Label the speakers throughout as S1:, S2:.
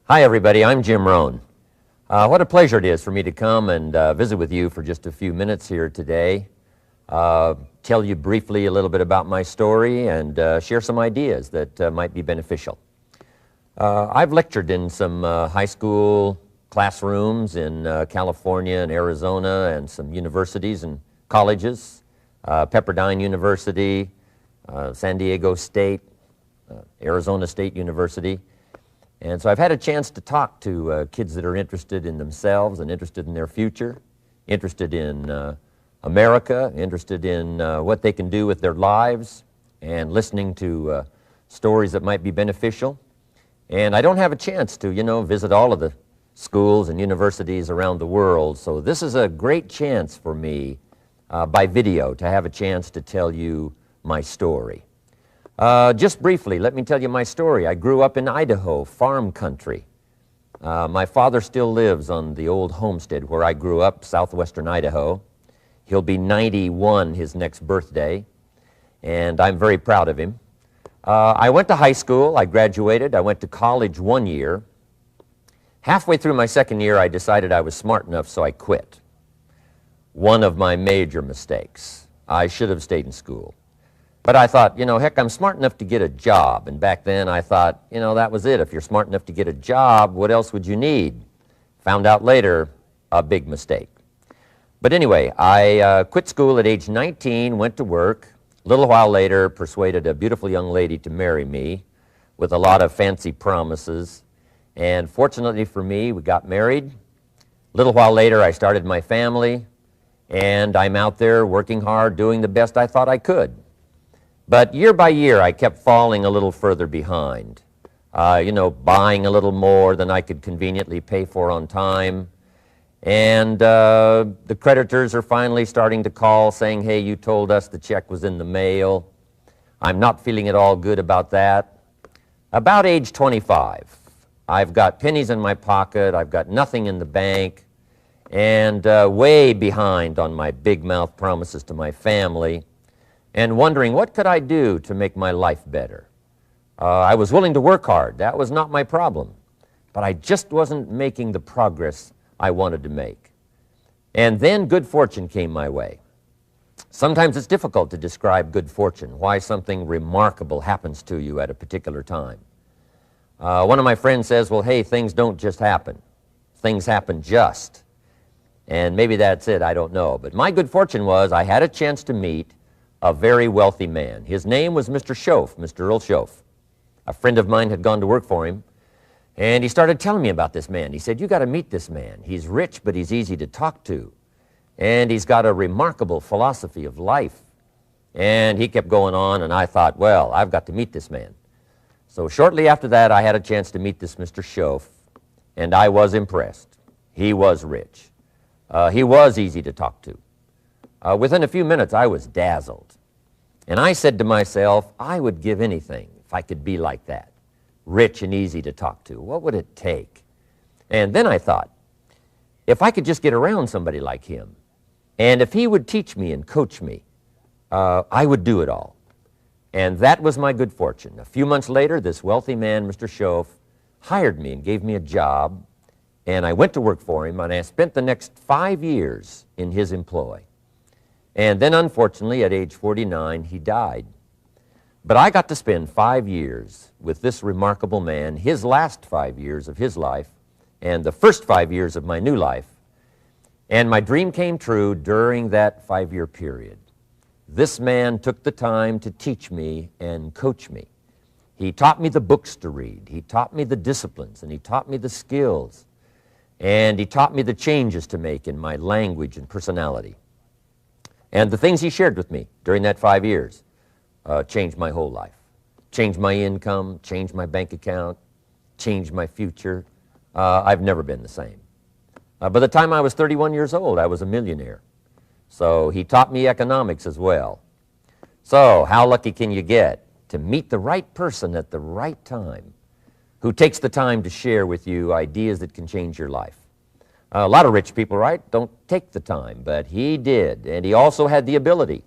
S1: Hi, everybody. I'm Jim Rohn. What a pleasure it is for me to come and visit with you for just a few minutes here today. Tell you briefly a little bit about my story and share some ideas that might be beneficial. I've lectured in some high school classrooms in California and Arizona and some universities and colleges, Pepperdine University, San Diego State, Arizona State University. And so I've had a chance to talk to kids that are interested in themselves and interested in their future, interested in America, interested in what they can do with their lives, and listening to stories that might be beneficial. And I don't have a chance to, visit all of the schools and universities around the world, so this is a great chance for me by video to have a chance to tell you my story. Just briefly, let me tell you my story. I grew up in Idaho, farm country. My father still lives on the old homestead where I grew up, southwestern Idaho. He'll be 91 his next birthday, and I'm very proud of him. I went to high school. I graduated. I went to college 1 year. Halfway through my second year, I decided I was smart enough, so I quit. One of my major mistakes. I should have stayed in school. But I thought, heck, I'm smart enough to get a job. And back then I thought, that was it. If you're smart enough to get a job, what else would you need? Found out later, a big mistake. But anyway, I quit school at age 19, went to work. A little while later, persuaded a beautiful young lady to marry me with a lot of fancy promises. And fortunately for me, we got married. A little while later, I started my family. And I'm out there working hard, doing the best I thought I could. But year by year, I kept falling a little further behind, buying a little more than I could conveniently pay for on time. And the creditors are finally starting to call saying, hey, you told us the check was in the mail. I'm not feeling at all good about that. About age 25, I've got pennies in my pocket, I've got nothing in the bank, and way behind on my big mouth promises to my family, and wondering what could I do to make my life better. I was willing to work hard. That was not my problem. But I just wasn't making the progress I wanted to make. And then good fortune came my way. Sometimes it's difficult to describe good fortune, why something remarkable happens to you at a particular time. One of my friends says, well, hey, things don't just happen. Things happen just. And maybe that's it, I don't know. But my good fortune was I had a chance to meet a very wealthy man. His name was Mr. Schoaf, Mr. Earl Schoaf. A friend of mine had gone to work for him, and he started telling me about this man. He said, you got to meet this man. He's rich, but he's easy to talk to, and he's got a remarkable philosophy of life. And he kept going on, and I thought, well, I've got to meet this man. So shortly after that, I had a chance to meet this Mr. Schoaf, and I was impressed. He was rich. He was easy to talk to. Within a few minutes, I was dazzled. And I said to myself, I would give anything if I could be like that, rich and easy to talk to. What would it take? And then I thought, if I could just get around somebody like him, and if he would teach me and coach me, I would do it all. And that was my good fortune. A few months later, this wealthy man, Mr. Schoaf, hired me and gave me a job, and I went to work for him, and I spent the next 5 years in his employ. And then, unfortunately, at age 49, he died. But I got to spend 5 years with this remarkable man, his last 5 years of his life, and the first 5 years of my new life. And my dream came true during that 5-year period. This man took the time to teach me and coach me. He taught me the books to read. He taught me the disciplines, and he taught me the skills. And he taught me the changes to make in my language and personality. And the things he shared with me during that 5 years changed my whole life. Changed my income, changed my bank account, changed my future. I've never been the same. By the time I was 31 years old, I was a millionaire. So he taught me economics as well. So how lucky can you get to meet the right person at the right time who takes the time to share with you ideas that can change your life? A lot of rich people, right, don't take the time, but he did, and he also had the ability.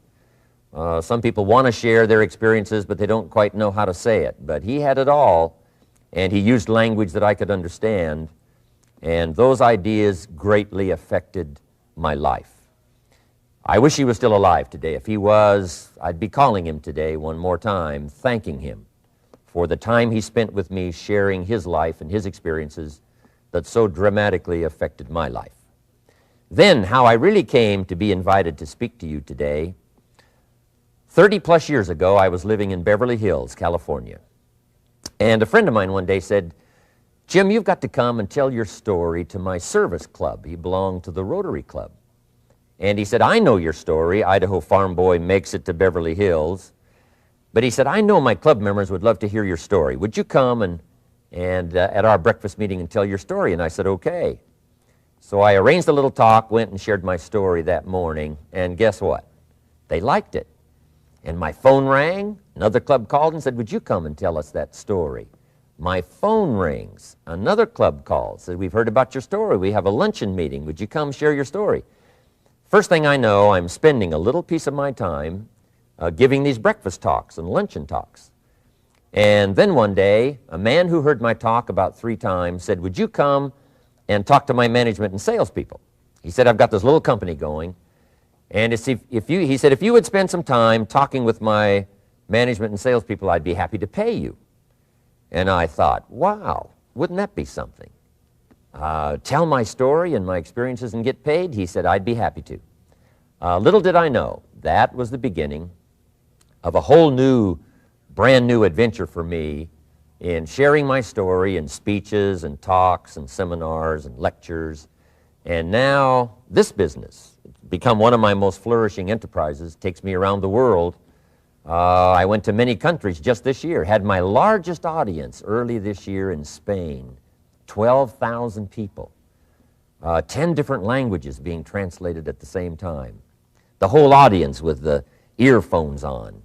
S1: Some people want to share their experiences, but they don't quite know how to say it. But he had it all, and he used language that I could understand, and those ideas greatly affected my life. I wish he was still alive today. If he was, I'd be calling him today one more time, thanking him for the time he spent with me sharing his life and his experiences that so dramatically affected my life. Then, how I really came to be invited to speak to you today. 30-plus years ago, I was living in Beverly Hills, California. And a friend of mine one day said, "Jim, you've got to come and tell your story to my service club." He belonged to the Rotary Club. And he said, "I know your story. Idaho farm boy makes it to Beverly Hills." But he said, "I know my club members would love to hear your story. Would you come and at our breakfast meeting and tell your story?" And I said, "Okay." So I arranged a little talk, went and shared my story that morning, and guess what? They liked it. And my phone rang, another club called and said, "Would you come and tell us that story?" My phone rings, another club calls, said, "We've heard about your story. We have a luncheon meeting. Would you come share your story?" First thing I know, I'm spending a little piece of my time giving these breakfast talks and luncheon talks. And then one day, a man who heard my talk about 3 times said, "Would you come and talk to my management and salespeople?" He said, "I've got this little company going, and he said, if you would spend some time talking with my management and salespeople, I'd be happy to pay you." And I thought, wow, wouldn't that be something? Tell my story and my experiences and get paid? He said, "I'd be happy to." Little did I know, that was the beginning of a whole new, brand new adventure for me in sharing my story in speeches and talks and seminars and lectures. And now this business, become one of my most flourishing enterprises, takes me around the world. I went to many countries just this year, had my largest audience early this year in Spain, 12,000 people, 10 different languages being translated at the same time. The whole audience with the earphones on.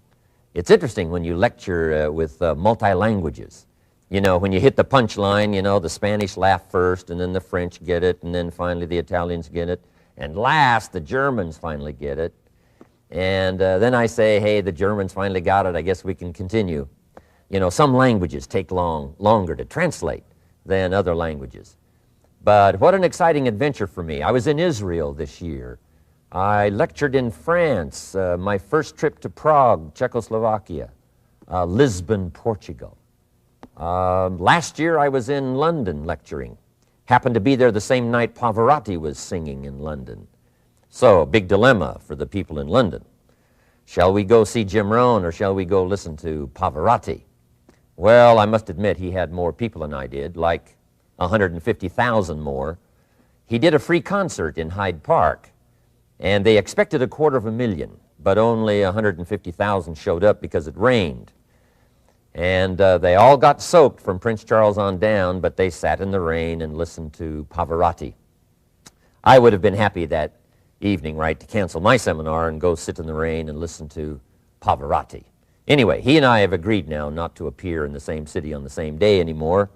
S1: It's interesting when you lecture with multi-languages. You know, when you hit the punchline, you know, the Spanish laugh first, and then the French get it, and then finally the Italians get it, and last the Germans finally get it. And then I say, "Hey, the Germans finally got it, I guess we can continue." You know, some languages take longer to translate than other languages. But what an exciting adventure for me. I was in Israel this year. I lectured in France, my first trip to Prague, Czechoslovakia, Lisbon, Portugal. Last year I was in London lecturing. Happened to be there the same night Pavarotti was singing in London. So, big dilemma for the people in London. Shall we go see Jim Rohn or shall we go listen to Pavarotti? Well, I must admit he had more people than I did, like 150,000 more. He did a free concert in Hyde Park, and they expected 250,000, but only 150,000 showed up because it rained. And they all got soaked from Prince Charles on down, but they sat in the rain and listened to Pavarotti. I would have been happy that evening, right, to cancel my seminar and go sit in the rain and listen to Pavarotti. Anyway, he and I have agreed now not to appear in the same city on the same day anymore.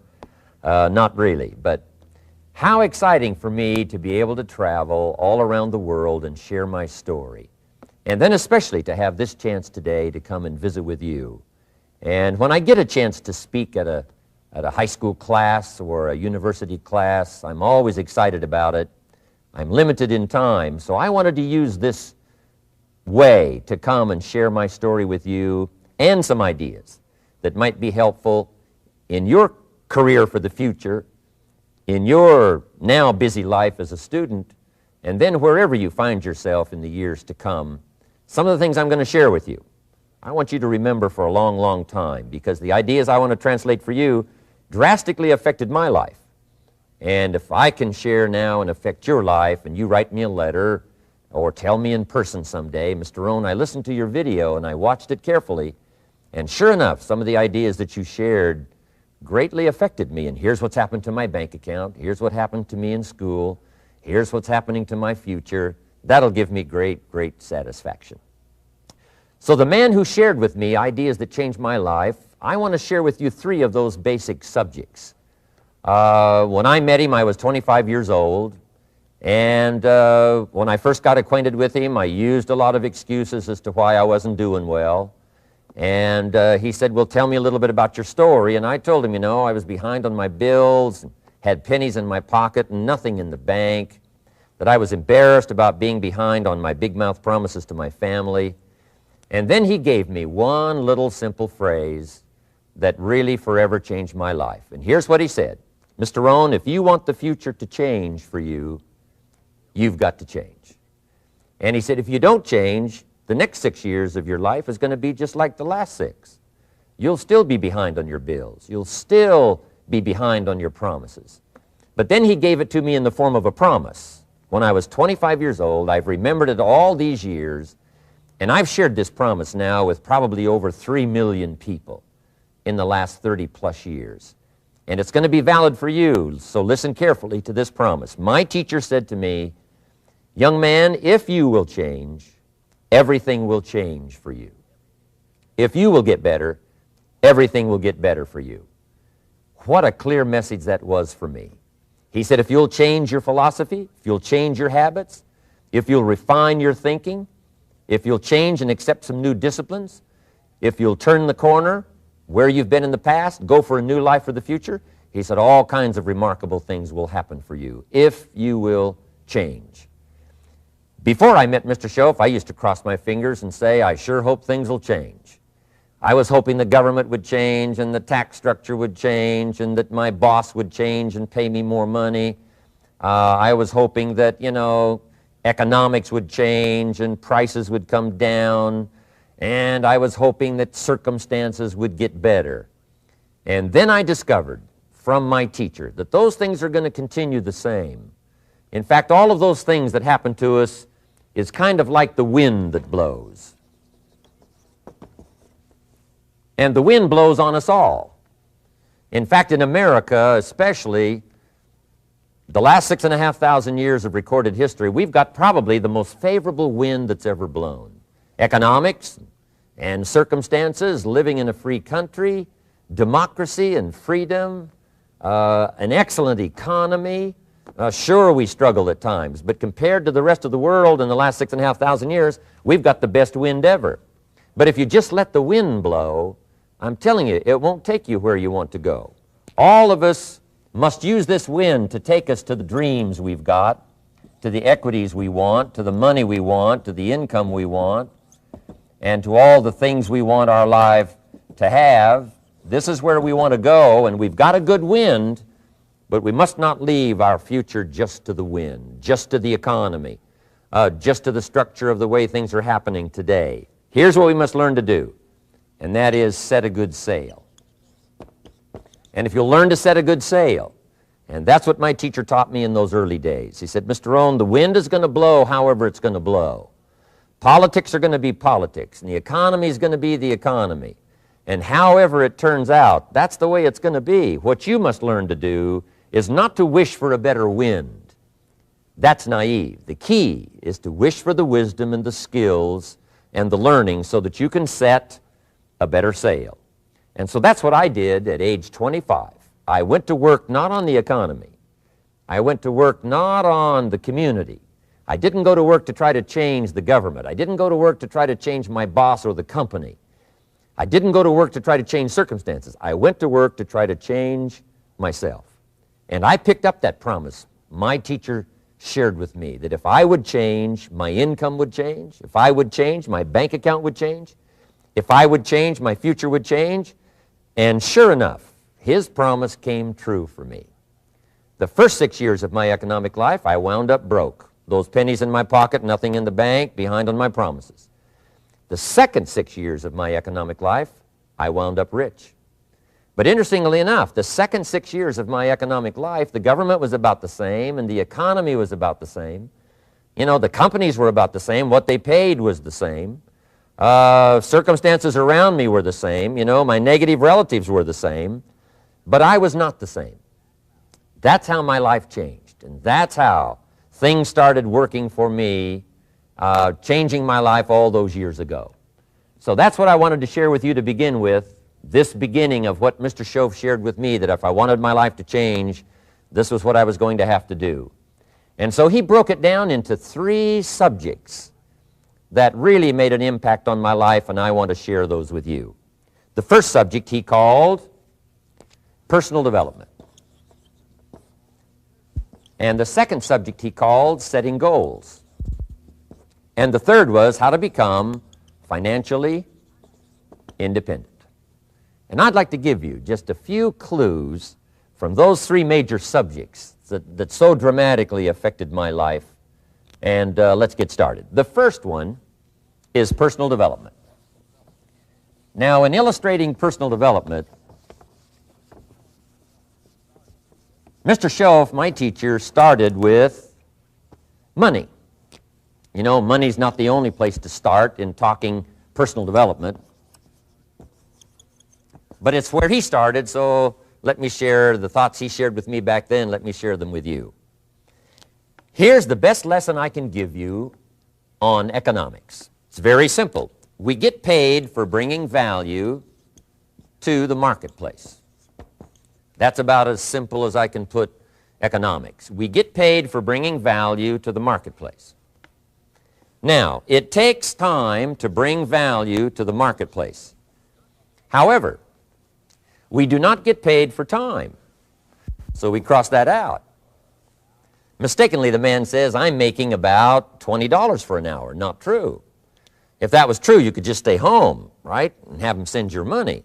S1: Not really, but how exciting for me to be able to travel all around the world and share my story. And then especially to have this chance today to come and visit with you. And when I get a chance to speak at a high school class or a university class, I'm always excited about it. I'm limited in time, so I wanted to use this way to come and share my story with you and some ideas that might be helpful in your career for the future, in your now busy life as a student, and then wherever you find yourself in the years to come. Some of the things I'm going to share with you, I want you to remember for a long, long time, because the ideas I want to translate for you drastically affected my life. And if I can share now and affect your life, and you write me a letter or tell me in person someday, "Mr. Rohn, I listened to your video and I watched it carefully, and sure enough, some of the ideas that you shared greatly affected me, and here's what's happened to my bank account, here's what happened to me in school, here's what's happening to my future," that'll give me great, great satisfaction. So the man who shared with me ideas that changed my life, I want to share with you 3 of those basic subjects. When I met him, I was 25 years old, and when I first got acquainted with him, I used a lot of excuses as to why I wasn't doing well. And he said, well, tell me a little bit about your story. And I told him, you know, I was behind on my bills, had pennies in my pocket and nothing in the bank, that I was embarrassed about being behind on my big mouth promises to my family. And then he gave me one little simple phrase that really forever changed my life. And here's what he said: Mr. Rohn, if you want the future to change for you, you've got to change. And he said, if you don't change, the next 6 years of your life is going to be just like the last 6. You'll still be behind on your bills. You'll still be behind on your promises. But then he gave it to me in the form of a promise. When I was 25 years old, I've remembered it all these years, and I've shared this promise now with probably over 3 million people in the last 30-plus years. And it's going to be valid for you, so listen carefully to this promise. My teacher said to me, young man, if you will change, everything will change for you. If you will get better, everything will get better for you. What a clear message that was for me. He said, if you'll change your philosophy, if you'll change your habits, if you'll refine your thinking, if you'll change and accept some new disciplines, if you'll turn the corner where you've been in the past, go for a new life for the future, he said, all kinds of remarkable things will happen for you if you will change. Before I met Mr. Schoaf, I used to cross my fingers and say, I sure hope things will change. I was hoping the government would change and the tax structure would change and that my boss would change and pay me more money. I was hoping that, you know, economics would change and prices would come down, and I was hoping that circumstances would get better. And then I discovered from my teacher that those things are going to continue the same. In fact, all of those things that happen to us is kind of like the wind that blows. And the wind blows on us all. In fact, in America especially, the last 6,500 years of recorded history, we've got probably the most favorable wind that's ever blown. Economics and circumstances, living in a free country, democracy and freedom, an excellent economy. Sure, we struggle at times, but compared to the rest of the world in the last 6,500 years, we've got the best wind ever. But if you just let the wind blow, I'm telling you, it won't take you where you want to go. All of us must use this wind to take us to the dreams we've got, to the equities we want, to the money we want, to the income we want, and to all the things we want our life to have. This is where we want to go, and we've got a good wind, but we must not leave our future just to the wind, just to the economy, just to the structure of the way things are happening today. Here's what we must learn to do, and that is set a good sail. And if you'll learn to set a good sail, and that's what my teacher taught me in those early days. He said, Mr. Rohn, the wind is going to blow however it's going to blow. Politics are going to be politics, and the economy is going to be the economy. And however it turns out, that's the way it's going to be. What you must learn to do is not to wish for a better wind. That's naive. The key is to wish for the wisdom and the skills and the learning so that you can set a better sail. And so that's what I did at age 25. I went to work not on the economy. I went to work not on the community. I didn't go to work to try to change the government. I didn't go to work to try to change my boss or the company. I didn't go to work to try to change circumstances. I went to work to try to change myself. And I picked up that promise my teacher shared with me, that if I would change, my income would change. If I would change, my bank account would change. If I would change, my future would change. And sure enough, his promise came true for me. The first 6 years of my economic life, I wound up broke. Those pennies in my pocket, nothing in the bank, behind on my promises. The second 6 years of my economic life, I wound up rich. But interestingly enough, the second 6 years of my economic life, the government was about the same and the economy was about the same. You know, the companies were about the same. What they paid was the same. Circumstances around me were the same. You know, my negative relatives were the same. But I was not the same. That's how my life changed. And that's how things started working for me, changing my life all those years ago. So that's what I wanted to share with you to begin with, this beginning of what Mr. Schoaf shared with me, that if I wanted my life to change, this was what I was going to have to do. And so he broke it down into 3 subjects that really made an impact on my life, and I want to share those with you. The first subject he called personal development. And the second subject he called setting goals. And the third was how to become financially independent. And I'd like to give you just a few clues from those three major subjects that so dramatically affected my life. And let's get started. The first one is personal development. Now, in illustrating personal development, Mr. Schoaf, my teacher, started with money. You know, money's not the only place to start in talking personal development, but it's where he started, so let me share the thoughts he shared with me back then. Let me share them with you. Here's the best lesson I can give you on economics. It's very simple. We get paid for bringing value to the marketplace. That's about as simple as I can put economics. We get paid for bringing value to the marketplace. Now, it takes time to bring value to the marketplace. However, we do not get paid for time, so we cross that out. Mistakenly, the man says, I'm making about $20 for an hour. Not true. If that was true, you could just stay home, right, and have him send your money.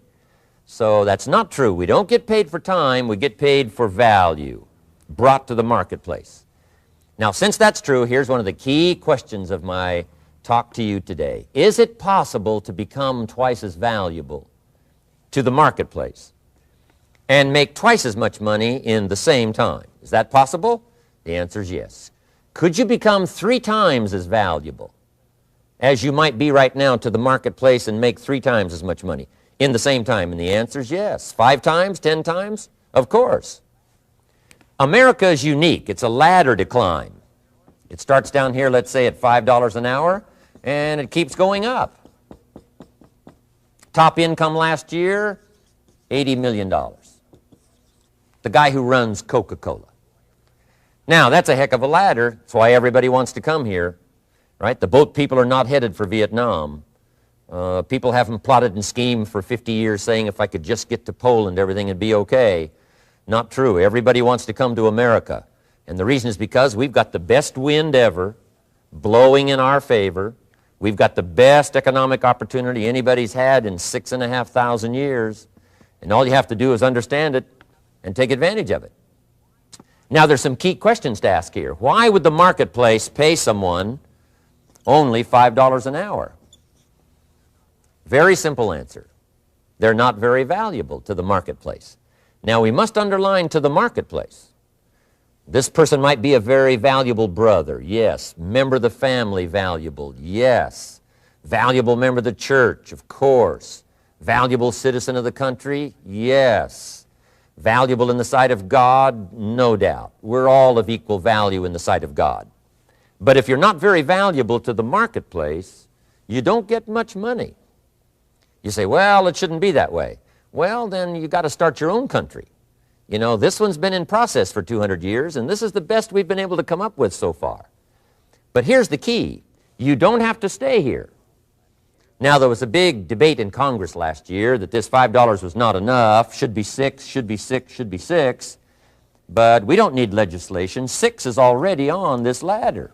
S1: So that's not true. We don't get paid for time. We get paid for value brought to the marketplace. Now, since that's true, here's one of the key questions of my talk to you today. Is it possible to become twice as valuable to the marketplace and make twice as much money in the same time? Is that possible? The answer is yes. Could you become 3 times as valuable as you might be right now to the marketplace and make 3 times as much money in the same time? And the answer is yes. 5 times, 10 times? Of course. America is unique. It's a ladder to climb. It starts down here, let's say, at $5 an hour, and it keeps going up. Top income last year, $80 million. The guy who runs Coca-Cola. Now, that's a heck of a ladder. That's why everybody wants to come here, right? The boat people are not headed for Vietnam. People haven't plotted and schemed for 50 years saying if I could just get to Poland, everything would be okay. Not true. Everybody wants to come to America. And the reason is because we've got the best wind ever blowing in our favor. We've got the best economic opportunity anybody's had in 6,500 years. And all you have to do is understand it and take advantage of it. Now, there's some key questions to ask here. Why would the marketplace pay someone only $5 an hour? Very simple answer. They're not very valuable to the marketplace. Now, we must underline to the marketplace. This person might be a very valuable brother, yes. Member of the family, valuable, yes. Valuable member of the church, of course. Valuable citizen of the country, yes. Valuable in the sight of God, no doubt. We're all of equal value in the sight of God. But if you're not very valuable to the marketplace, you don't get much money. You say, well, it shouldn't be that way. Well, then you got to start your own country. You know, this one's been in process for 200 years, and this is the best we've been able to come up with so far. But here's the key. You don't have to stay here. Now, there was a big debate in Congress last year that this $5 was not enough, should be 6, should be 6, should be 6. But we don't need legislation. 6 is already on this ladder.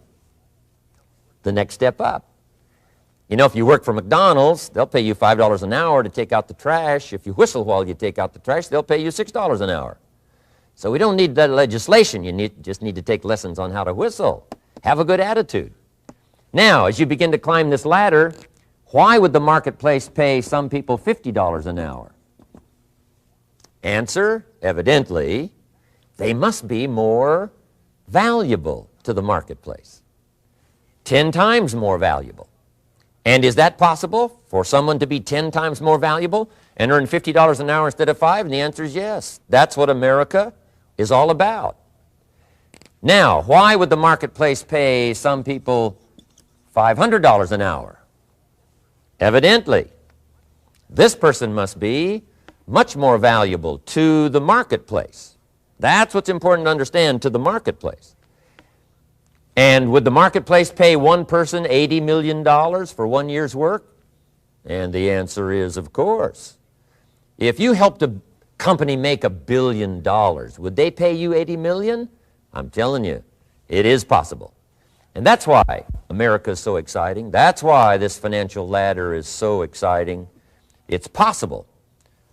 S1: The next step up. You know, if you work for McDonald's, they'll pay you $5 an hour to take out the trash. If you whistle while you take out the trash, they'll pay you $6 an hour. So we don't need that legislation. You just need to take lessons on how to whistle. Have a good attitude. Now, as you begin to climb this ladder, why would the marketplace pay some people $50 an hour? Answer, evidently, they must be more valuable to the marketplace. 10 times more valuable. And is that possible for someone to be 10 times more valuable and earn $50 an hour instead of 5? And the answer is yes. That's what America is all about. Now, why would the marketplace pay some people $500 an hour? Evidently, this person must be much more valuable to the marketplace. That's what's important to understand, to the marketplace. And would the marketplace pay one person $80 million for 1 year's work? And the answer is, of course. If you helped a company make $1 billion, would they pay you $80 million? I'm telling you, it is possible. And that's why America is so exciting. That's why this financial ladder is so exciting. It's possible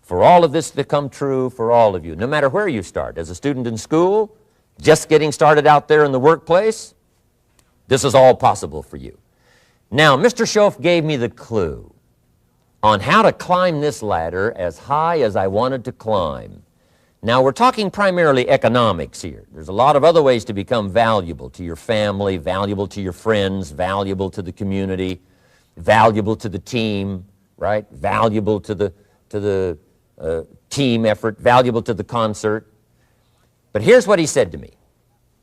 S1: for all of this to come true for all of you, no matter where you start. As a student in school, just getting started out there in the workplace, this is all possible for you. Now, Mr. Schoaf gave me the clue on how to climb this ladder as high as I wanted to climb. Now, we're talking primarily economics here. There's a lot of other ways to become valuable to your family, valuable to your friends, valuable to the community, valuable to the team, right? Valuable to the team effort, valuable to the concert. But here's what he said to me.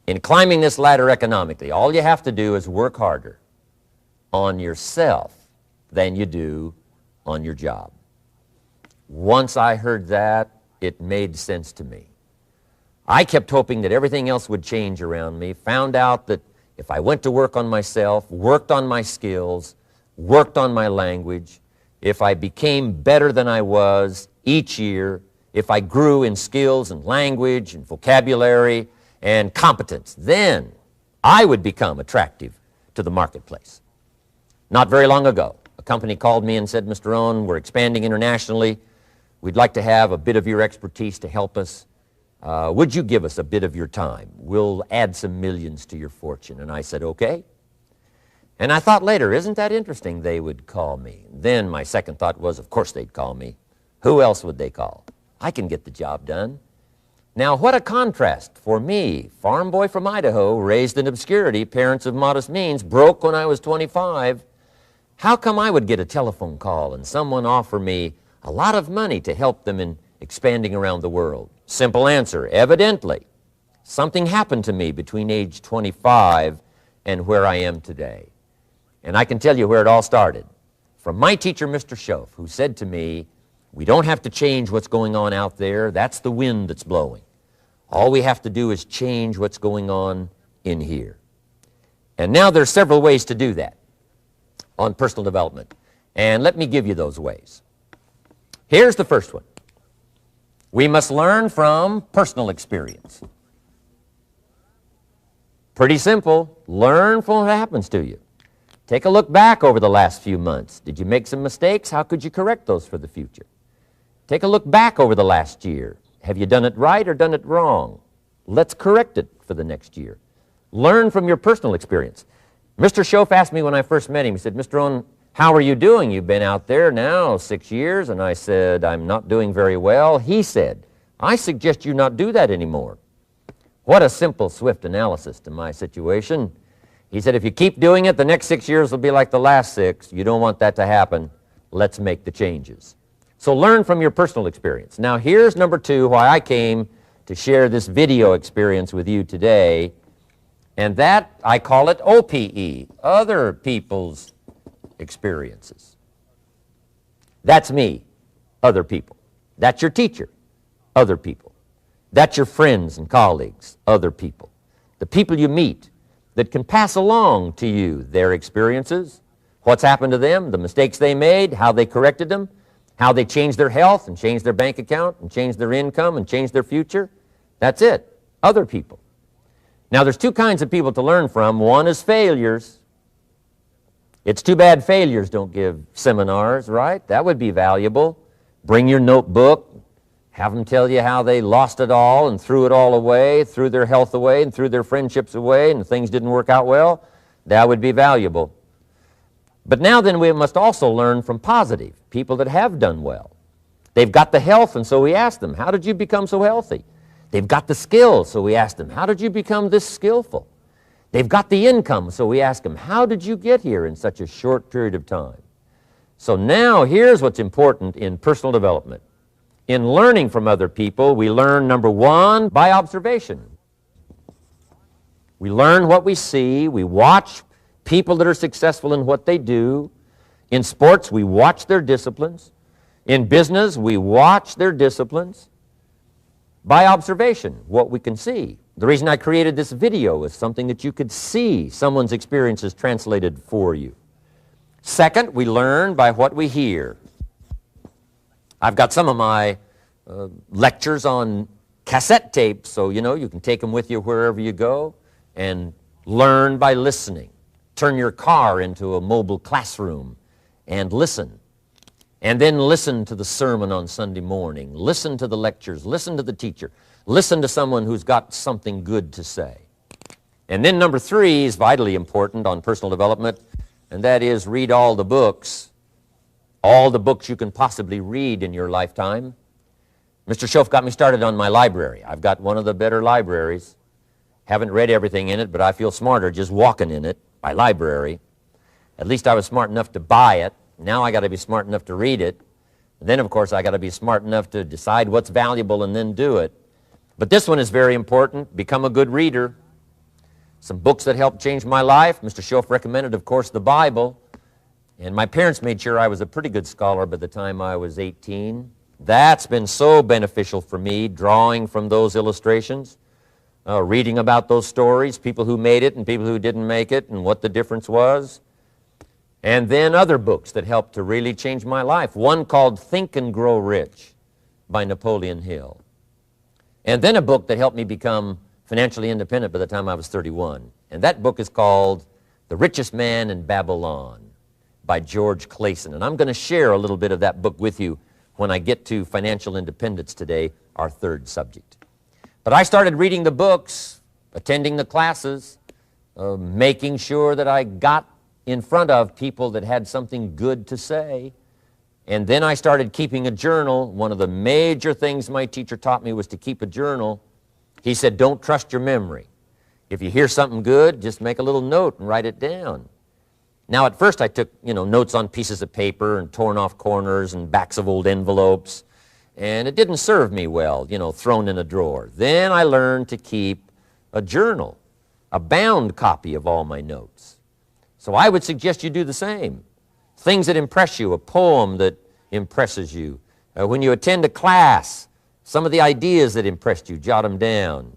S1: In climbing this ladder economically, all you have to do is work harder on yourself than you do on your job. Once I heard that, it made sense to me. I kept hoping that everything else would change around me, found out that if I went to work on myself, worked on my skills, worked on my language, if I became better than I was each year, if I grew in skills and language and vocabulary and competence, then I would become attractive to the marketplace. Not very long ago, a company called me and said, Mr. Rohn, we're expanding internationally. We'd like to have a bit of your expertise to help us. Would you give us a bit of your time? We'll add some millions to your fortune. And I said, okay. And I thought later, isn't that interesting they would call me? Then my second thought was, of course they'd call me. Who else would they call? I can get the job done. Now, what a contrast for me, farm boy from Idaho, raised in obscurity, parents of modest means, broke when I was 25. How come I would get a telephone call and someone offer me a lot of money to help them in expanding around the world? Simple answer, evidently. Something happened to me between age 25 and where I am today. And I can tell you where it all started. From my teacher, Mr. Schoaf, who said to me, we don't have to change what's going on out there. That's the wind that's blowing. All we have to do is change what's going on in here. And now there's several ways to do that on personal development. And let me give you those ways. Here's the first one. We must learn from personal experience. Pretty simple. Learn from what happens to you. Take a look back over the last few months. Did you make some mistakes? How could you correct those for the future? Take a look back over the last year. Have you done it right or done it wrong? Let's correct it for the next year. Learn from your personal experience. Mr. Schoaf asked me when I first met him, he said, Mr. Rohn, how are you doing? You've been out there now 6 years. And I said, I'm not doing very well. He said, I suggest you not do that anymore. What a simple, swift analysis to my situation. He said, if you keep doing it, the next 6 years will be like the last 6. You don't want that to happen. Let's make the changes. So learn from your personal experience. Now here's number 2, why I came to share this video experience with you today. And that, I call it OPE, other people's experiences. That's me, other people. That's your teacher, other people. That's your friends and colleagues, other people. The people you meet that can pass along to you their experiences, what's happened to them, the mistakes they made, how they corrected them, how they changed their health and changed their bank account and changed their income and changed their future. That's it, other people. Now there's 2 kinds of people to learn from. One is failures. It's too bad failures don't give seminars, right? That would be valuable. Bring your notebook, have them tell you how they lost it all and threw it all away, threw their health away and threw their friendships away and things didn't work out well. That would be valuable. But now then we must also learn from positive, people that have done well. They've got the health, and so we ask them, how did you become so healthy? They've got the skills, so we ask them, how did you become this skillful? They've got the income, so we ask them, how did you get here in such a short period of time? So now here's what's important in personal development. In learning from other people, we learn, number 1, by observation. We learn what we see. We watch people that are successful in what they do. In sports, we watch their disciplines. In business, we watch their disciplines. By observation, what we can see. The reason I created this video is something that you could see someone's experiences translated for you. Second, we learn by what we hear. I've got some of my lectures on cassette tapes, so you can take them with you wherever you go and learn by listening. Turn your car into a mobile classroom and listen. And then listen to the sermon on Sunday morning. Listen to the lectures. Listen to the teacher. Listen to someone who's got something good to say. And then number 3 is vitally important on personal development, and that is read all the books you can possibly read in your lifetime. Mr. Schoaf got me started on my library. I've got one of the better libraries. Haven't read everything in it, but I feel smarter just walking in it, my library. At least I was smart enough to buy it. Now I got to be smart enough to read it. And then, of course, I got to be smart enough to decide what's valuable and then do it. But this one is very important. Become a good reader. Some books that helped change my life. Mr. Schoaf recommended, of course, the Bible. And my parents made sure I was a pretty good scholar by the time I was 18. That's been so beneficial for me, drawing from those illustrations, reading about those stories, people who made it and people who didn't make it, and what the difference was. And then other books that helped to really change my life. One called Think and Grow Rich by Napoleon Hill. And then a book that helped me become financially independent by the time I was 31. And that book is called The Richest Man in Babylon by George Clason. And I'm going to share a little bit of that book with you when I get to financial independence today, our third subject. But I started reading the books, attending the classes, making sure that I got in front of people that had something good to say. And then I started keeping a journal. One of the major things my teacher taught me was to keep a journal. He said, don't trust your memory. If you hear something good, just make a little note and write it down. Now, at first I took, notes on pieces of paper and torn off corners and backs of old envelopes. And it didn't serve me well, thrown in a drawer. Then I learned to keep a journal, a bound copy of all my notes. So I would suggest you do the same. Things that impress you, a poem that impresses you. When you attend a class, some of the ideas that impressed you, jot them down.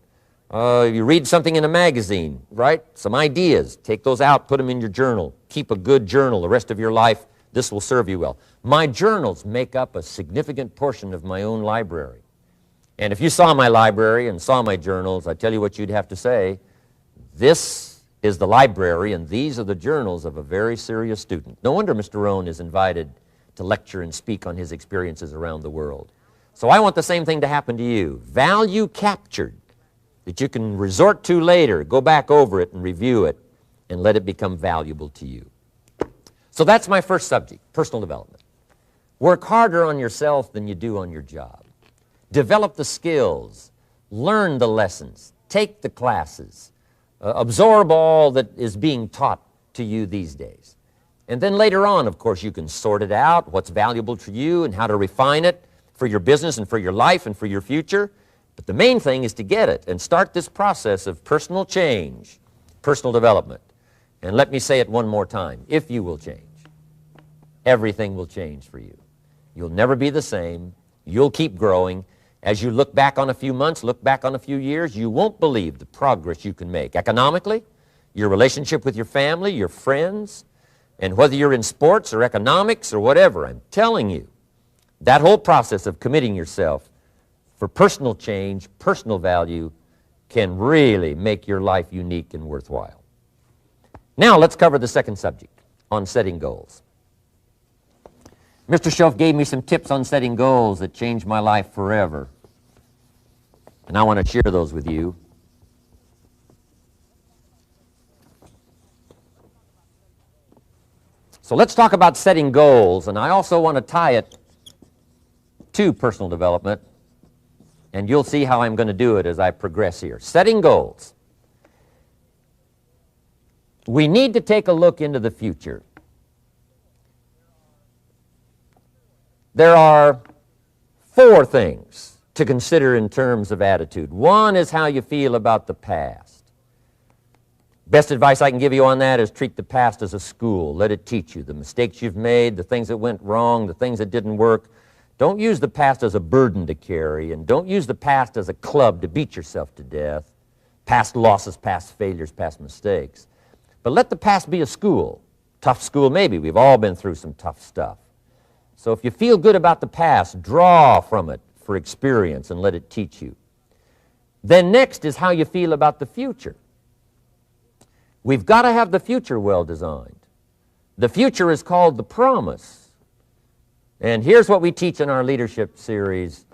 S1: You read something in a magazine, right? Some ideas, take those out, put them in your journal. Keep a good journal the rest of your life. This will serve you well. My journals make up a significant portion of my own library. And if you saw my library and saw my journals, I tell you what you'd have to say. This is the library, and these are the journals of a very serious student. No wonder Mr. Rohn is invited to lecture and speak on his experiences around the world. So I want the same thing to happen to you. Value captured that you can resort to later, go back over it and review it, and let it become valuable to you. So that's my first subject, personal development. Work harder on yourself than you do on your job. Develop the skills, learn the lessons, take the classes, absorb all that is being taught to you these days. And then later on, of course, you can sort it out, what's valuable to you and how to refine it for your business and for your life and for your future. But the main thing is to get it and start this process of personal change, personal development. And let me say it one more time. If you will change, everything will change for you. You'll never be the same. You'll keep growing. As you look back on a few months, look back on a few years, you won't believe the progress you can make. Economically, your relationship with your family, your friends, and whether you're in sports or economics or whatever, I'm telling you, that whole process of committing yourself for personal change, personal value, can really make your life unique and worthwhile. Now let's cover the second subject, on setting goals. Mr. Schoaf gave me some tips on setting goals that changed my life forever. And I want to share those with you. So let's talk about setting goals, and I also want to tie it to personal development, and you'll see how I'm going to do it as I progress here. Setting goals. We need to take a look into the future. There are 4 things to consider in terms of attitude. One is how you feel about the past. Best advice I can give you on that is treat the past as a school. Let it teach you the mistakes you've made, the things that went wrong, the things that didn't work. Don't use the past as a burden to carry, and don't use the past as a club to beat yourself to death. Past losses, past failures, past mistakes. But let the past be a school. Tough school maybe. We've all been through some tough stuff. So if you feel good about the past, draw from it for experience and let it teach you. Then next is how you feel about the future. We've got to have the future well designed. The future is called the promise. And here's what we teach in our leadership series.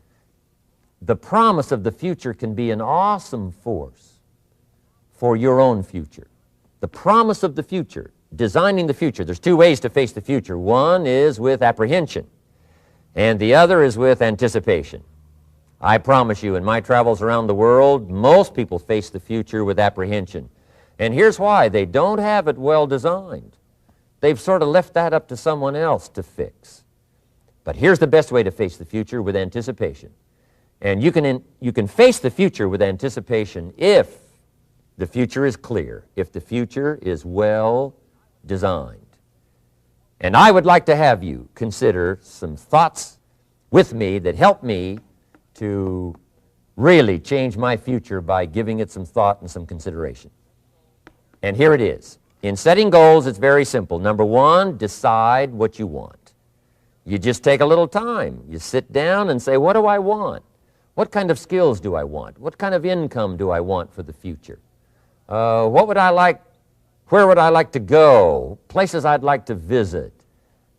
S1: The promise of the future can be an awesome force for your own future. The promise of the future, designing the future. There's two ways to face the future. One is with apprehension, and the other is with anticipation. I promise you, in my travels around the world, most people face the future with apprehension. And here's why. They don't have it well designed. They've sort of left that up to someone else to fix. But here's the best way to face the future, with anticipation. And you can face the future with anticipation if the future is clear, if the future is well designed. And I would like to have you consider some thoughts with me that help me to really change my future by giving it some thought and some consideration. And here it is. In setting goals, it's very simple. Number one, decide what you want. You just take a little time. You sit down and say, what do I want? What kind of skills do I want? What kind of income do I want for the future? What would I like? Where would I like to go? Places I'd like to visit.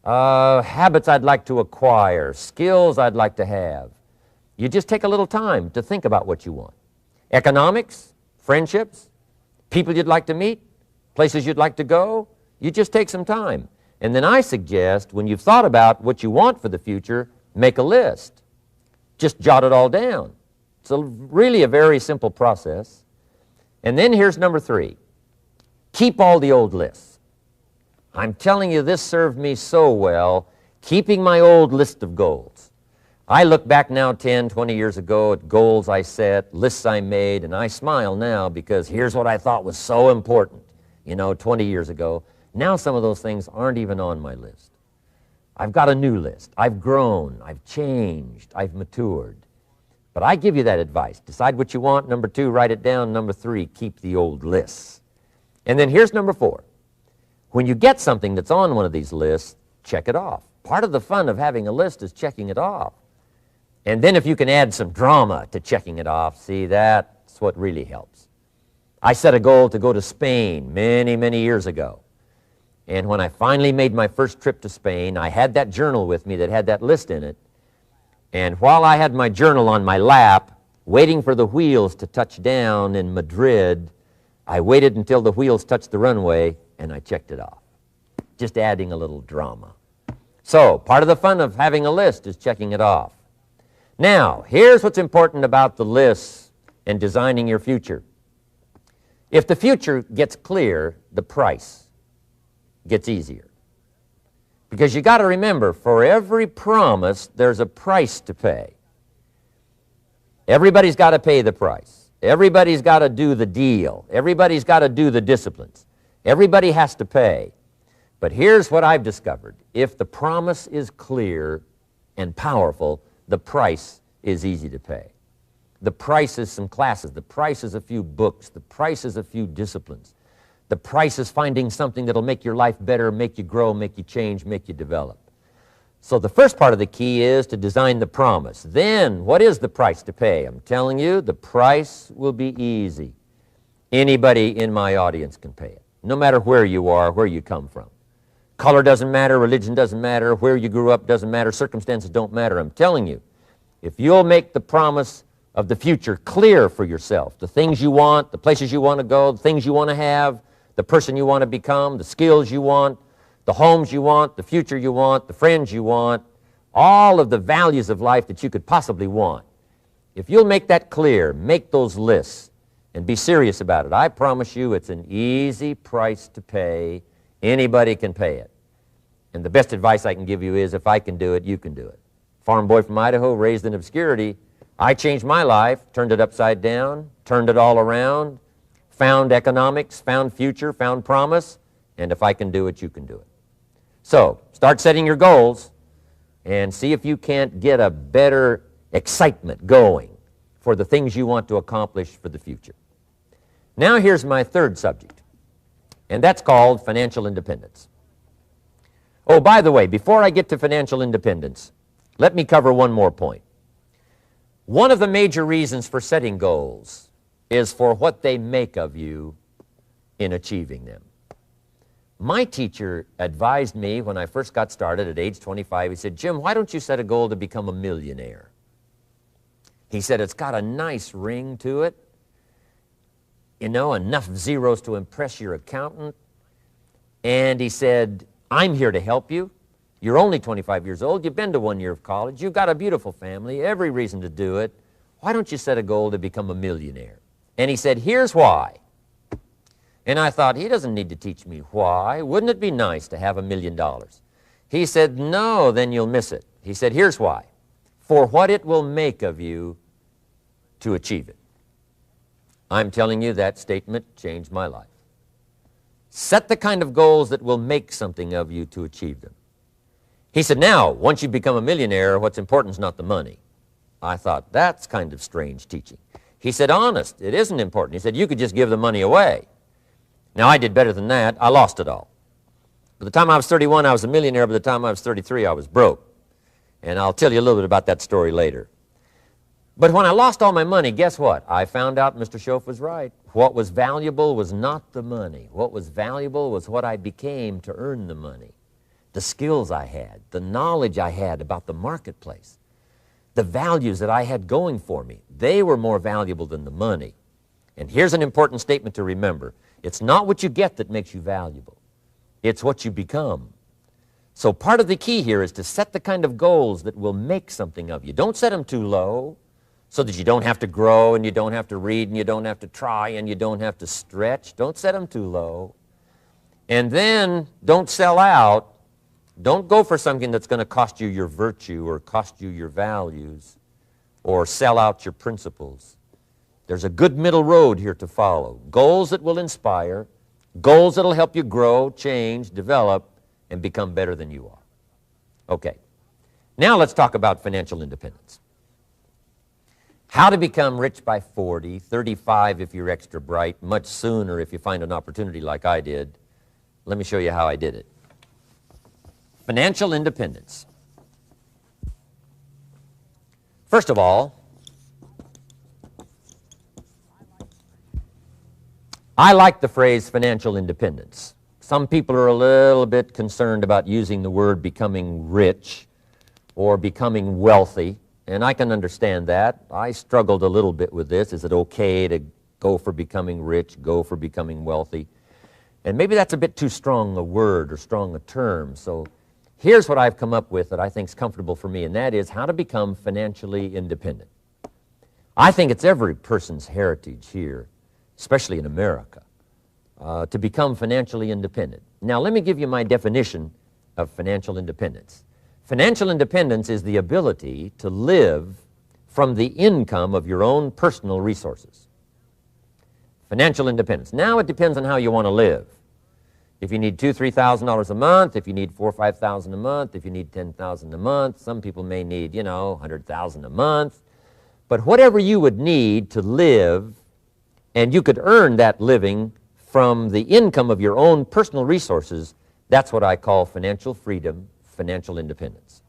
S1: Habits I'd like to acquire. Skills I'd like to have. You just take a little time to think about what you want. Economics, friendships, people you'd like to meet, places you'd like to go. You just take some time. And then I suggest, when you've thought about what you want for the future, make a list. Just jot it all down. It's really a very simple process. And then here's number three. Keep all the old lists. I'm telling you, this served me so well, keeping my old list of goals. I look back now 10, 20 years ago at goals I set, lists I made, and I smile now because here's what I thought was so important, 20 years ago. Now some of those things aren't even on my list. I've got a new list. I've grown. I've changed. I've matured. But I give you that advice. Decide what you want. Number two, write it down. Number three, keep the old lists. And then here's number four. When you get something that's on one of these lists, check it off. Part of the fun of having a list is checking it off. And then if you can add some drama to checking it off, see, that's what really helps. I set a goal to go to Spain many, many years ago. And when I finally made my first trip to Spain, I had that journal with me that had that list in it. And while I had my journal on my lap, waiting for the wheels to touch down in Madrid, I waited until the wheels touched the runway, and I checked it off. Just adding a little drama. So, part of the fun of having a list is checking it off. Now, here's what's important about the lists and designing your future. If the future gets clear, the price gets easier. Because you got to remember, for every promise, there's a price to pay. Everybody's got to pay the price. Everybody's got to do the deal. Everybody's got to do the disciplines. Everybody has to pay. But here's what I've discovered. If the promise is clear and powerful, the price is easy to pay. The price is some classes. The price is a few books. The price is a few disciplines. The price is finding something that'll make your life better, make you grow, make you change, make you develop. So the first part of the key is to design the promise. Then, what is the price to pay? I'm telling you, the price will be easy. Anybody in my audience can pay it, no matter where you are, where you come from. Color doesn't matter, religion doesn't matter, where you grew up doesn't matter, circumstances don't matter. I'm telling you, if you'll make the promise of the future clear for yourself, the things you want, the places you want to go, the things you want to have, the person you want to become, the skills you want, the homes you want, the future you want, the friends you want, all of the values of life that you could possibly want. If you'll make that clear, make those lists, and be serious about it, I promise you it's an easy price to pay. Anybody can pay it. And the best advice I can give you is, if I can do it, you can do it. Farm boy from Idaho, raised in obscurity, I changed my life, turned it upside down, turned it all around, found economics, found future, found promise, and if I can do it, you can do it. So, start setting your goals. and see if you can't get a better excitement going for the things you want to accomplish for the future. Now here's my third subject, and that's called financial independence. Oh, by the way, before I get to financial independence, let me cover one more point. One of the major reasons for setting goals is for what they make of you in achieving them. My teacher advised me when I first got started at age 25, he said, "Jim, why don't you set a goal to become a millionaire?" He said, "It's got a nice ring to it. You know, enough zeros to impress your accountant." And he said, "I'm here to help you. You're only 25 years old. You've been to 1 year of college. You've got a beautiful family, every reason to do it. Why don't you set a goal to become a millionaire?" And he said, "Here's why." And I thought, he doesn't need to teach me why. Wouldn't it be nice to have $1 million? He said, "No, then you'll miss it." He said, "Here's why. For what it will make of you to achieve it." I'm telling you, that statement changed my life. Set the kind of goals that will make something of you to achieve them. He said, "Now, once you become a millionaire, what's important is not the money." I thought, that's kind of strange teaching. He said, "Honest, it isn't important." He said, "You could just give the money away." Now, I did better than that. I lost it all. By the time I was 31, I was a millionaire. By the time I was 33, I was broke. And I'll tell you a little bit about that story later. But when I lost all my money, guess what? I found out Mr. Schoaf was right. What was valuable was not the money. What was valuable was what I became to earn the money. The skills I had, the knowledge I had about the marketplace, the values that I had going for me. They were more valuable than the money. And here's an important statement to remember. It's not what you get that makes you valuable. It's what you become. So part of the key here is to set the kind of goals that will make something of you. Don't set them too low so that you don't have to grow and you don't have to read and you don't have to try and you don't have to stretch. Don't set them too low. And then don't sell out. Don't go for something that's going to cost you your virtue or cost you your values or sell out your principles. There's a good middle road here to follow. Goals that will inspire, goals that will help you grow, change, develop, and become better than you are. Okay, now let's talk about financial independence. How to become rich by 40, 35 if you're extra bright, much sooner if you find an opportunity like I did. Let me show you how I did it. Financial independence. First of all, I like the phrase financial independence. Some people are a little bit concerned about using the word becoming rich or becoming wealthy, and I can understand that. I struggled a little bit with this. Is it okay to go for becoming rich, go for becoming wealthy? And maybe that's a bit too strong a word or strong a term. So here's what I've come up with that I think is comfortable for me, and that is how to become financially independent. I think it's every person's heritage here, especially in America, to become financially independent. Now, let me give you my definition of financial independence. Financial independence is the ability to live from the income of your own personal resources. Financial independence. Now, it depends on how you want to live. If you need $2,000, $3,000 a month, if you need $4,000 or $5,000 a month, if you need $10,000 a month, some people may need, $100,000 a month. But whatever you would need to live, and you could earn that living from the income of your own personal resources, that's what I call financial freedom, financial independence.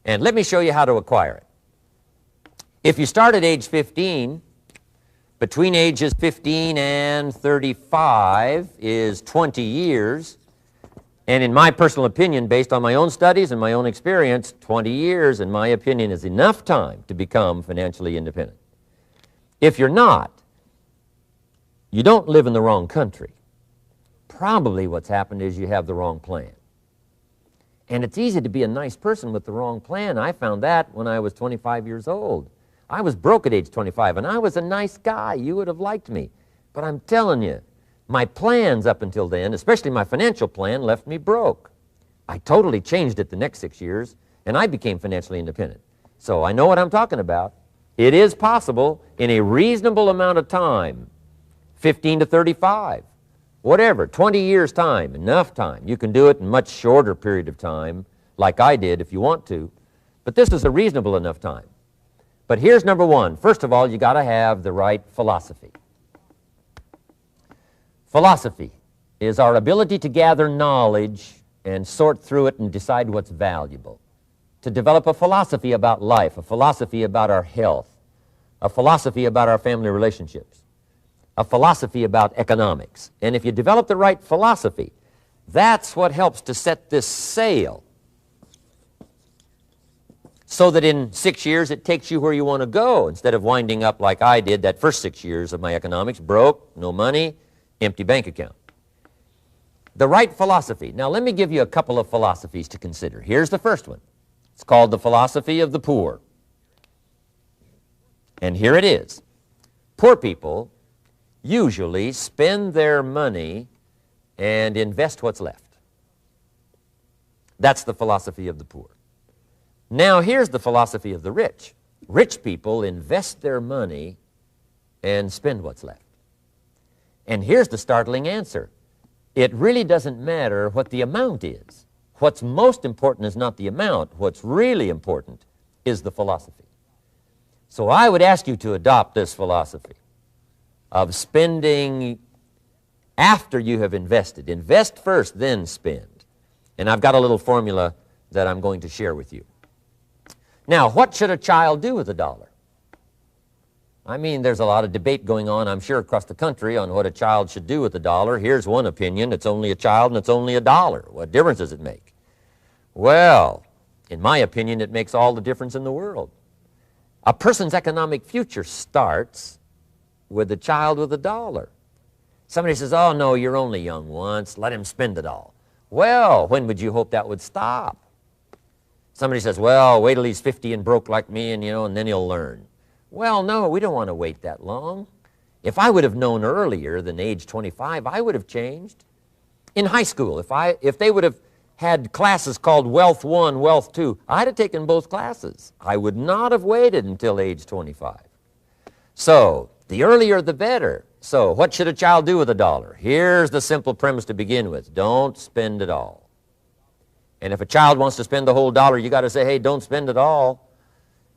S1: And let me show you how to acquire it. If you start at age 15, between ages 15 and 35 is 20 years. And in my personal opinion, based on my own studies and my own experience, 20 years, in my opinion, is enough time to become financially independent. If you're not, you don't live in the wrong country. Probably what's happened is you have the wrong plan. And it's easy to be a nice person with the wrong plan. I found that when I was 25 years old. I was broke at age 25, and I was a nice guy. You would have liked me. But I'm telling you, my plans up until then, especially my financial plan, left me broke. I totally changed it the next 6 years, and I became financially independent. So I know what I'm talking about. It is possible in a reasonable amount of time, 15 to 35, whatever, 20 years' time, enough time. You can do it in a much shorter period of time, like I did if you want to, but this is a reasonable enough time. But here's number one. First of all, you got to have the right philosophy. Philosophy is our ability to gather knowledge and sort through it and decide what's valuable. To develop a philosophy about life, a philosophy about our health, a philosophy about our family relationships, a philosophy about economics. And if you develop the right philosophy, that's what helps to set this sail so that in 6 years it takes you where you want to go instead of winding up like I did that first 6 years of my economics, broke, no money, empty bank account. The right philosophy. Now let me give you a couple of philosophies to consider. Here's the first one. It's called the philosophy of the poor. And here it is. Poor people usually spend their money and invest what's left. That's the philosophy of the poor. Now here's the philosophy of the rich. Rich people invest their money and spend what's left. And here's the startling answer. It really doesn't matter what the amount is. What's most important is not the amount. What's really important is the philosophy. So I would ask you to adopt this philosophy of spending after you have invested. Invest first, then spend. And I've got a little formula that I'm going to share with you. Now, what should a child do with a dollar? I mean, there's a lot of debate going on, I'm sure, across the country on what a child should do with a dollar. Here's one opinion. It's only a child and it's only a dollar. What difference does it make? Well, in my opinion, it makes all the difference in the world. A person's economic future starts with a child with a dollar. Somebody says, oh, no, you're only young once. Let him spend it all. Well, when would you hope that would stop? Somebody says, well, wait till he's 50 and broke like me and, and then he'll learn. Well, no, we don't want to wait that long. If I would have known earlier than age 25, I would have changed. In high school, if they would have had classes called Wealth 1, Wealth 2, I'd have taken both classes. I would not have waited until age 25. So, the earlier the better. So, what should a child do with a dollar? Here's the simple premise to begin with. Don't spend it all. And if a child wants to spend the whole dollar, you got to say, hey, don't spend it all.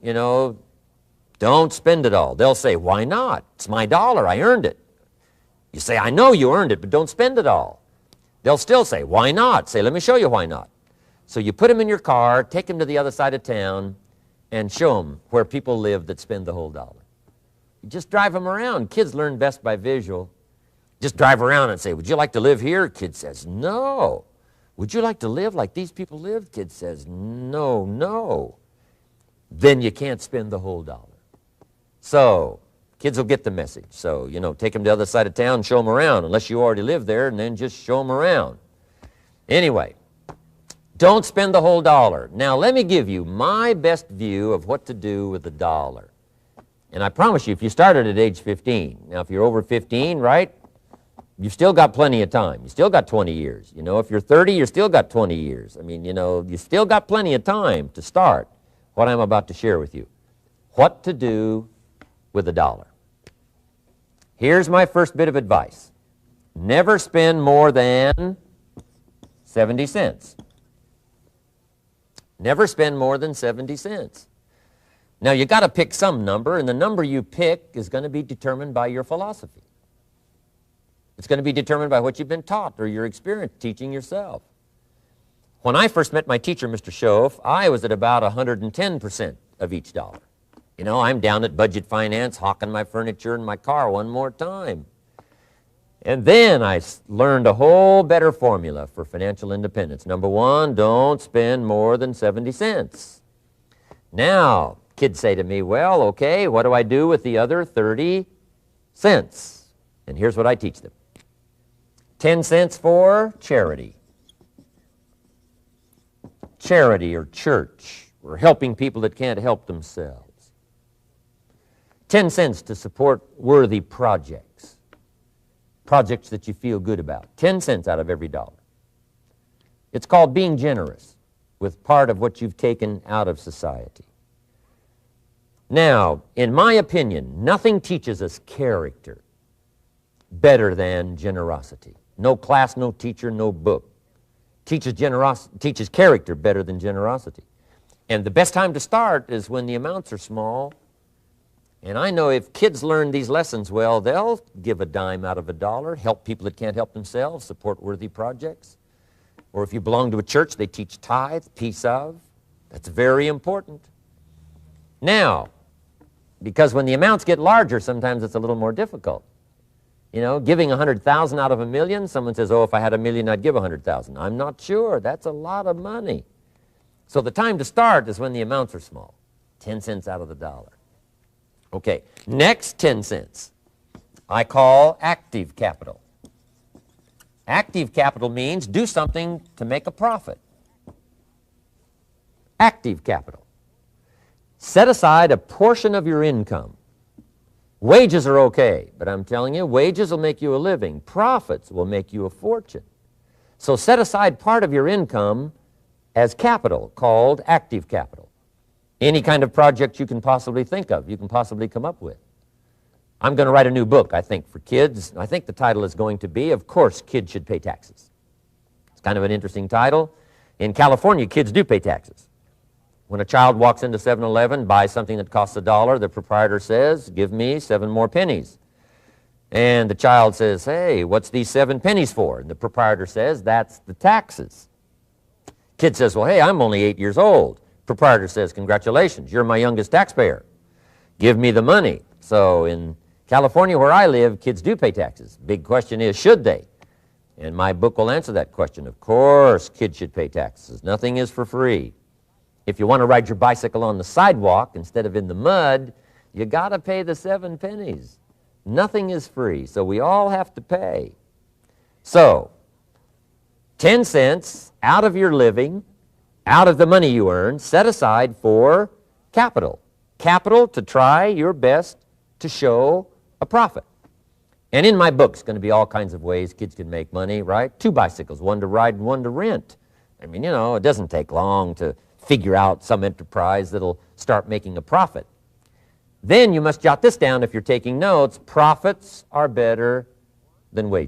S1: Don't spend it all. They'll say, why not? It's my dollar. I earned it. You say, I know you earned it, but don't spend it all. They'll still say, why not? Say, let me show you why not. So you put them in your car, take them to the other side of town, and show them where people live that spend the whole dollar. You just drive them around. Kids learn best by visual. Just drive around and say, would you like to live here? Kid says, no. Would you like to live like these people live? Kid says, no, no. Then you can't spend the whole dollar. So, kids will get the message. So, take them to the other side of town, show them around, unless you already live there, and then just show them around. Anyway, don't spend the whole dollar. Now, let me give you my best view of what to do with the dollar. And I promise you, if you started at age 15, now if you're over 15, right, you've still got plenty of time. You still got 20 years. If you're 30, you've still got 20 years. I mean, you still got plenty of time to start what I'm about to share with you. What to do with a dollar. Here's my first bit of advice. Never spend more than 70 cents. Never spend more than 70 cents. Now, you got to pick some number, and the number you pick is going to be determined by your philosophy. It's going to be determined by what you've been taught or your experience teaching yourself. When I first met my teacher, Mr. Schoaf, I was at about 110% of each dollar. I'm down at budget finance, hawking my furniture and my car one more time. And then I learned a whole better formula for financial independence. Number one, don't spend more than 70 cents. Now, kids say to me, well, okay, what do I do with the other 30 cents? And here's what I teach them. 10 cents for charity. Charity or church, or helping people that can't help themselves. 10 cents to support worthy projects. Projects that you feel good about. 10 cents out of every dollar. It's called being generous with part of what you've taken out of society. Now, in my opinion, nothing teaches us character better than generosity. No class, no teacher, no book teaches character better than generosity. And the best time to start is when the amounts are small. And I know if kids learn these lessons well, they'll give a dime out of a dollar, help people that can't help themselves, support worthy projects. Or if you belong to a church, they teach tithe, piece of. That's very important. Now, because when the amounts get larger, sometimes it's a little more difficult. You know, giving 100,000 out of a million, someone says, oh, if I had a million, I'd give 100,000. I'm not sure. That's a lot of money. So the time to start is when the amounts are small, 10 cents out of the dollar. Okay, next 10 cents I call active capital. Active capital means do something to make a profit. Active capital. Set aside a portion of your income. Wages are okay, but I'm telling you, wages will make you a living. Profits will make you a fortune. So set aside part of your income as capital, called active capital. Any kind of project you can possibly think of, you can possibly come up with. I'm going to write a new book, I think, for kids. I think the title is going to be, Of Course Kids Should Pay Taxes. It's kind of an interesting title. In California, kids do pay taxes. When a child walks into 7-Eleven, buys something that costs $1, the proprietor says, give me 7 more pennies. And the child says, hey, what's these 7 pennies for? And the proprietor says, that's the taxes. Kid says, well, hey, I'm only 8 years old. Proprietor says, congratulations, you're my youngest taxpayer. Give me the money. So in California, where I live, kids do pay taxes. Big question is, should they? And my book will answer that question. Of course, kids should pay taxes. Nothing is for free. If you want to ride your bicycle on the sidewalk instead of in the mud, you got to pay the 7 pennies. Nothing is free, so we all have to pay. So, 10 cents out of your living, out of the money you earn, set aside for capital. Capital to try your best to show a profit. And in my book, it's going to be all kinds of ways kids can make money, right? 2 bicycles, one to ride and one to rent. I mean, you know, it doesn't take long to figure out some enterprise that'll start making a profit. Then you must jot this down if you're taking notes. Profits are better than wages.